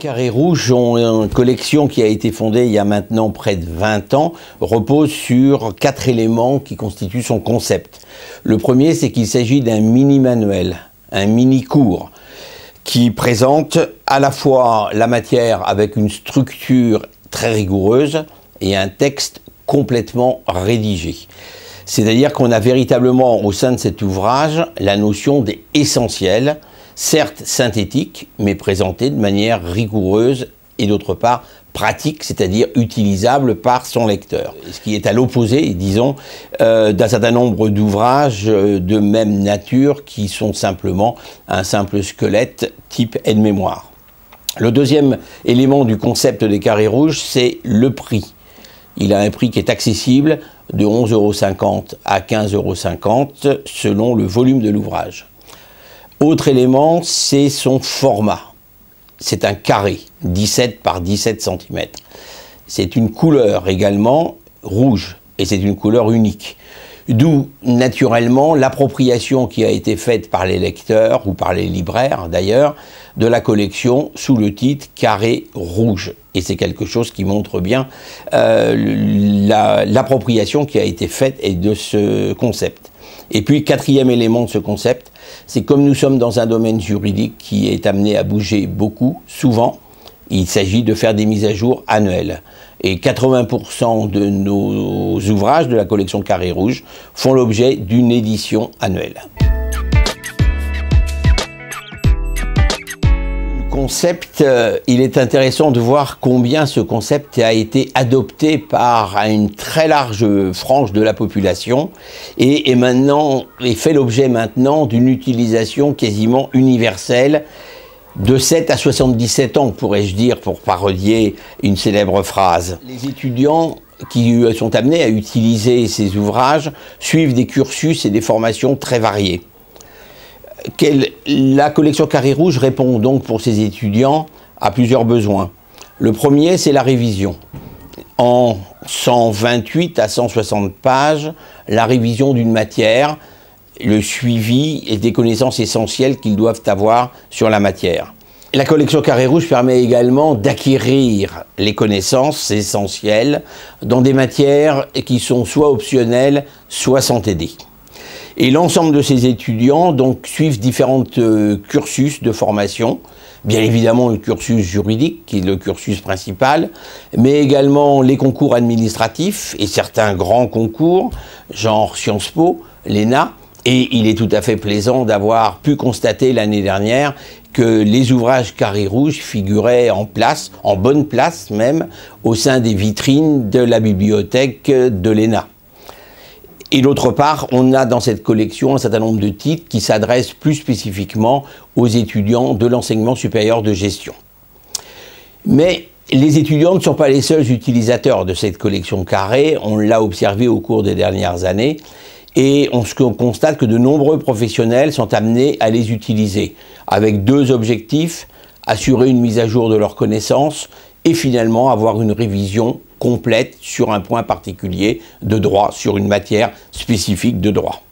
Carré Rouge, une collection qui a été fondée il y a maintenant près de 20 ans, repose sur 4 éléments qui constituent son concept. Le premier, c'est qu'il s'agit d'un mini-manuel, un mini-cours, qui présente à la fois la matière avec une structure très rigoureuse et un texte complètement rédigé. C'est-à-dire qu'on a véritablement au sein de cet ouvrage la notion des essentiels, certes synthétique, mais présenté de manière rigoureuse et d'autre part pratique, c'est-à-dire utilisable par son lecteur. Ce qui est à l'opposé, disons, d'un certain nombre d'ouvrages de même nature qui sont simplement un simple squelette type aide-mémoire. Le deuxième élément du concept des Carrés Rouges, c'est le prix. Il a un prix qui est accessible de 11,50 € à 15,50 € selon le volume de l'ouvrage. Autre élément, c'est son format. C'est un carré, 17 par 17 cm. C'est une couleur également rouge, et c'est une couleur unique. D'où, naturellement, l'appropriation qui a été faite par les lecteurs, ou par les libraires d'ailleurs, de la collection sous le titre « Carré rouge ». Et c'est quelque chose qui montre bien l'appropriation qui a été faite de ce concept. Et puis, quatrième élément de ce concept, c'est comme nous sommes dans un domaine juridique qui est amené à bouger beaucoup, souvent, il s'agit de faire des mises à jour annuelles. Et 80% de nos ouvrages de la collection Carré Rouge font l'objet d'une édition annuelle. Concept, il est intéressant de voir combien ce concept a été adopté par une très large frange de la population et fait l'objet maintenant d'une utilisation quasiment universelle de 7 à 77 ans, pourrais-je dire, pour parodier une célèbre phrase. Les étudiants qui sont amenés à utiliser ces ouvrages suivent des cursus et des formations très variées. La collection Carré Rouge répond donc pour ces étudiants à plusieurs besoins. Le premier, c'est la révision. En 128 à 160 pages, la révision d'une matière, le suivi et des connaissances essentielles qu'ils doivent avoir sur la matière. La collection Carré Rouge permet également d'acquérir les connaissances essentielles dans des matières qui sont soit optionnelles, soit sans aider. Et l'ensemble de ces étudiants donc suivent différents cursus de formation, bien évidemment le cursus juridique qui est le cursus principal, mais également les concours administratifs et certains grands concours, genre Sciences Po, l'ENA, et il est tout à fait plaisant d'avoir pu constater l'année dernière que les ouvrages Carré Rouge figuraient en place, en bonne place même, au sein des vitrines de la bibliothèque de l'ENA. Et d'autre part, on a dans cette collection un certain nombre de titres qui s'adressent plus spécifiquement aux étudiants de l'enseignement supérieur de gestion. Mais les étudiants ne sont pas les seuls utilisateurs de cette collection Carré, on l'a observé au cours des dernières années, et on constate que de nombreux professionnels sont amenés à les utiliser, avec deux objectifs, assurer une mise à jour de leurs connaissances et finalement avoir une révision complète sur un point particulier de droit, sur une matière spécifique de droit.